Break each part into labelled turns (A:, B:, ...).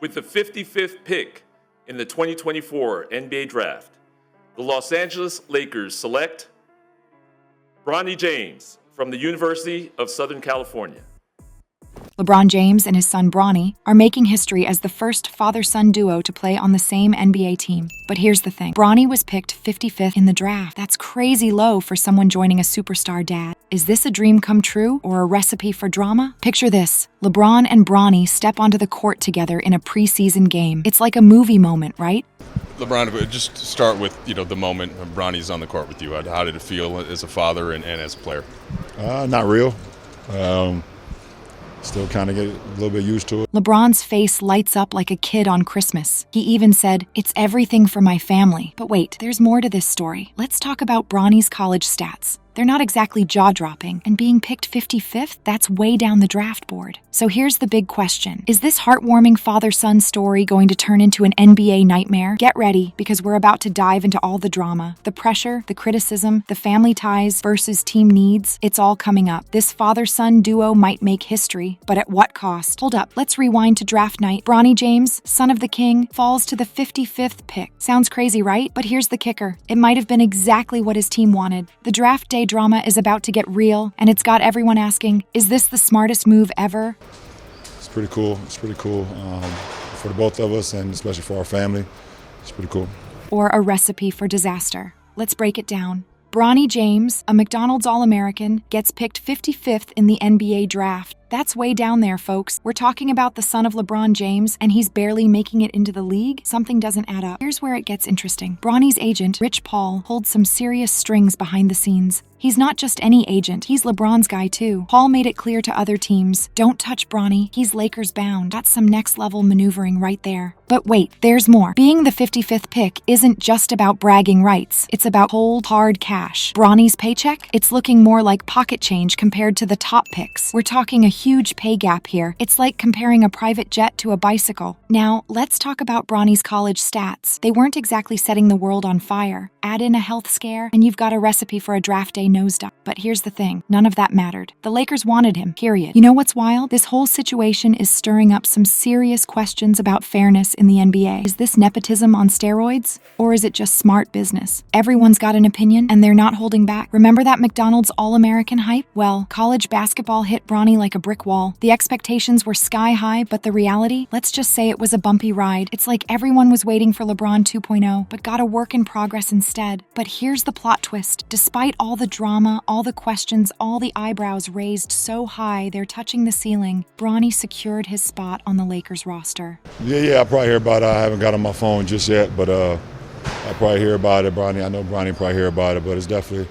A: With the 55th pick in the 2024 NBA Draft, the Los Angeles Lakers select Bronny James from the University of Southern California.
B: LeBron James and his son Bronny are making history as the first father-son duo to play on the same NBA team. But here's the thing. Bronny was picked 55th in the draft. That's crazy low for someone joining a superstar dad. Is this a dream come true or a recipe for drama? Picture this. LeBron and Bronny step onto the court together in a preseason game. It's like a movie moment, right?
C: LeBron, just start with the moment when Bronny's on the court with you. How did it feel as a father and as a player?
D: Not real. Still kind of get a little bit used to it.
B: LeBron's face lights up like a kid on Christmas. He even said, "It's everything for my family." But wait, there's more to this story. Let's talk about Bronny's college stats. They're not exactly jaw-dropping, and being picked 55th, that's way down the draft board. So here's the big question. Is this heartwarming father-son story going to turn into an NBA nightmare? Get ready, because we're about to dive into all the drama, the pressure, the criticism, the family ties versus team needs. It's all coming up. This father-son duo might make history, but at what cost? Hold up, let's rewind to draft night. Bronny James, son of the king, falls to the 55th pick. Sounds crazy, right? But here's the kicker. It might have been exactly what his team wanted. The draft day drama is about to get real, and it's got everyone asking, is this the smartest move ever?
D: It's pretty cool. It's pretty cool for the both of us, and especially for our family. It's pretty cool.
B: Or a recipe for disaster. Let's break it down. Bronny James, a McDonald's All-American, gets picked 55th in the NBA draft. That's way down there, folks. We're talking about the son of LeBron James, and he's barely making it into the league? Something doesn't add up. Here's where it gets interesting. Bronny's agent, Rich Paul, holds some serious strings behind the scenes. He's not just any agent, he's LeBron's guy too. Paul made it clear to other teams, don't touch Bronny, he's Lakers bound. That's some next level maneuvering right there. But wait, there's more. Being the 55th pick isn't just about bragging rights, it's about cold, hard cash. Bronny's paycheck? It's looking more like pocket change compared to the top picks. We're talking a huge pay gap here. It's like comparing a private jet to a bicycle. Now, let's talk about Bronny's college stats. They weren't exactly setting the world on fire. Add in a health scare, and you've got a recipe for a draft day nosedive. But here's the thing, none of that mattered. The Lakers wanted him, period. You know what's wild? This whole situation is stirring up some serious questions about fairness in the NBA. Is this nepotism on steroids? Or is it just smart business? Everyone's got an opinion, and they're not holding back. Remember that McDonald's All-American hype? Well, college basketball hit Bronny like a brick wall. The expectations were sky high, but the reality? Let's just say it was a bumpy ride. It's like everyone was waiting for LeBron 2.0, but got a work in progress instead. But here's the plot twist. Despite all the drama, all the questions, all the eyebrows raised so high they're touching the ceiling, Bronny secured his spot on the Lakers roster.
D: Yeah, I probably hear about it. I haven't got on my phone just yet, but I probably hear about it. I know Bronny probably hear about it, but it's definitely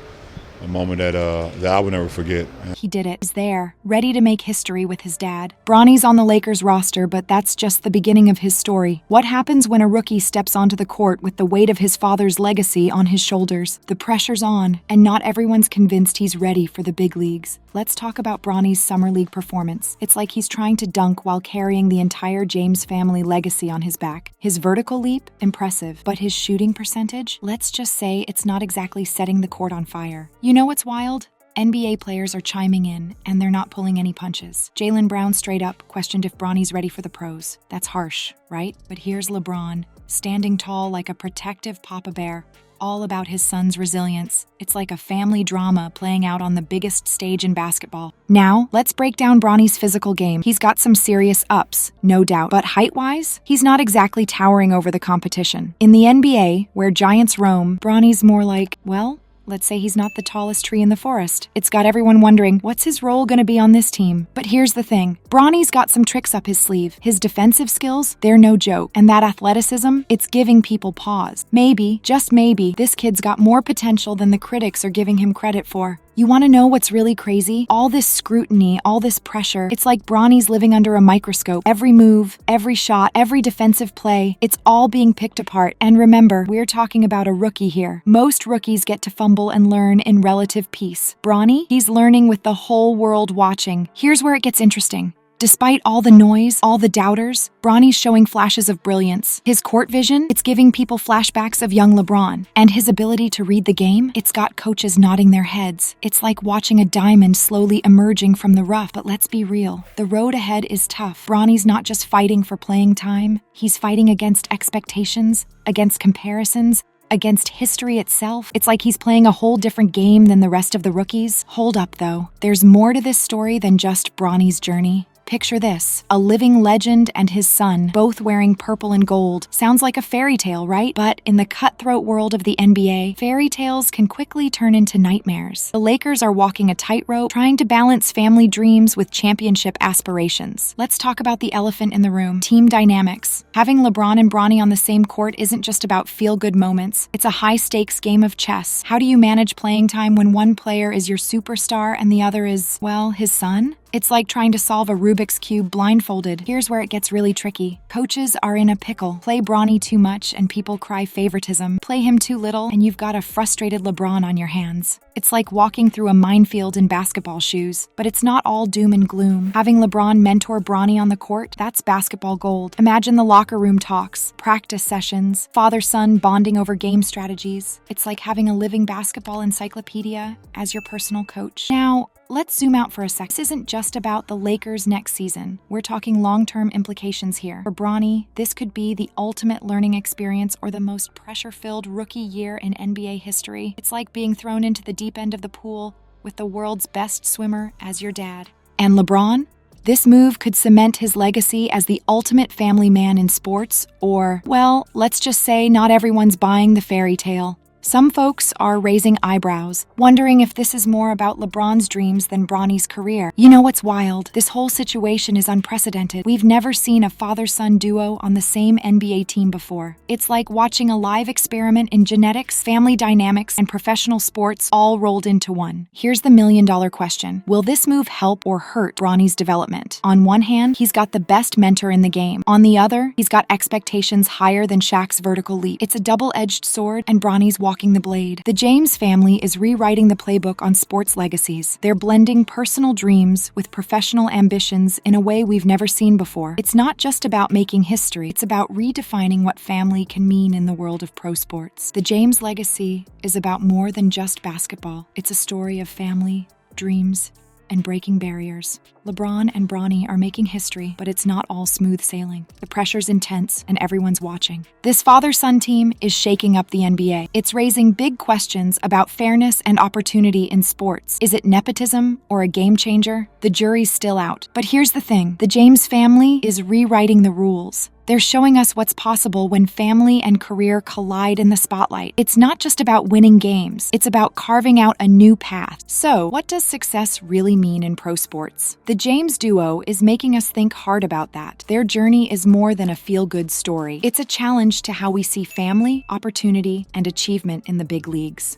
D: a moment that I will never forget.
B: He did it. He's there, ready to make history with his dad. Bronny's on the Lakers roster, but that's just the beginning of his story. What happens when a rookie steps onto the court with the weight of his father's legacy on his shoulders? The pressure's on, and not everyone's convinced he's ready for the big leagues. Let's talk about Bronny's summer league performance. It's like he's trying to dunk while carrying the entire James family legacy on his back. His vertical leap? Impressive. But his shooting percentage? Let's just say it's not exactly setting the court on fire. You know what's wild? NBA players are chiming in, and they're not pulling any punches. Jaylen Brown straight up questioned if Bronny's ready for the pros. That's harsh, right? But here's LeBron, standing tall like a protective Papa Bear, all about his son's resilience. It's like a family drama playing out on the biggest stage in basketball. Now, let's break down Bronny's physical game. He's got some serious ups, no doubt. But height-wise, he's not exactly towering over the competition. In the NBA, where giants roam, Bronny's more like, well, let's say he's not the tallest tree in the forest. It's got everyone wondering, what's his role gonna be on this team? But here's the thing. Bronny's got some tricks up his sleeve. His defensive skills, they're no joke. And that athleticism, it's giving people pause. Maybe, just maybe, this kid's got more potential than the critics are giving him credit for. You want to know what's really crazy? All this scrutiny, all this pressure, it's like Bronny's living under a microscope. Every move, every shot, every defensive play, it's all being picked apart. And remember, we're talking about a rookie here. Most rookies get to fumble and learn in relative peace. Bronny, he's learning with the whole world watching. Here's where it gets interesting. Despite all the noise, all the doubters, Bronny's showing flashes of brilliance. His court vision, it's giving people flashbacks of young LeBron. And his ability to read the game, it's got coaches nodding their heads. It's like watching a diamond slowly emerging from the rough. But let's be real, the road ahead is tough. Bronny's not just fighting for playing time, he's fighting against expectations, against comparisons, against history itself. It's like he's playing a whole different game than the rest of the rookies. Hold up, though. There's more to this story than just Bronny's journey. Picture this, a living legend and his son, both wearing purple and gold. Sounds like a fairy tale, right? But in the cutthroat world of the NBA, fairy tales can quickly turn into nightmares. The Lakers are walking a tightrope, trying to balance family dreams with championship aspirations. Let's talk about the elephant in the room, team dynamics. Having LeBron and Bronny on the same court isn't just about feel-good moments. It's a high-stakes game of chess. How do you manage playing time when one player is your superstar and the other is, well, his son? It's like trying to solve a Rubik's Cube blindfolded. Here's where it gets really tricky. Coaches are in a pickle. Play Bronny too much and people cry favoritism. Play him too little and you've got a frustrated LeBron on your hands. It's like walking through a minefield in basketball shoes. But it's not all doom and gloom. Having LeBron mentor Bronny on the court, that's basketball gold. Imagine the locker room talks, practice sessions, father-son bonding over game strategies. It's like having a living basketball encyclopedia as your personal coach. Now, let's zoom out for a sec. This isn't just about the Lakers next season. We're talking long-term implications here. For Bronny, this could be the ultimate learning experience or the most pressure-filled rookie year in NBA history. It's like being thrown into the deep end of the pool with the world's best swimmer as your dad. And LeBron? This move could cement his legacy as the ultimate family man in sports, or, well, let's just say not everyone's buying the fairy tale. Some folks are raising eyebrows, wondering if this is more about LeBron's dreams than Bronny's career. You know what's wild? This whole situation is unprecedented. We've never seen a father-son duo on the same NBA team before. It's like watching a live experiment in genetics, family dynamics, and professional sports all rolled into one. Here's the million-dollar question. Will this move help or hurt Bronny's development? On one hand, he's got the best mentor in the game. On the other, he's got expectations higher than Shaq's vertical leap. It's a double-edged sword, and Bronny's walking the blade. The James family is rewriting the playbook on sports legacies. They're blending personal dreams with professional ambitions in a way we've never seen before. It's not just about making history, it's about redefining what family can mean in the world of pro sports. The James legacy is about more than just basketball. It's a story of family, dreams, and breaking barriers. LeBron and Bronny are making history, but it's not all smooth sailing. The pressure's intense, and everyone's watching. This father-son team is shaking up the NBA. It's raising big questions about fairness and opportunity in sports. Is it nepotism or a game changer? The jury's still out. But here's the thing. The James family is rewriting the rules. They're showing us what's possible when family and career collide in the spotlight. It's not just about winning games. It's about carving out a new path. So, what does success really mean in pro sports? The James duo is making us think hard about that. Their journey is more than a feel-good story. It's a challenge to how we see family, opportunity, and achievement in the big leagues.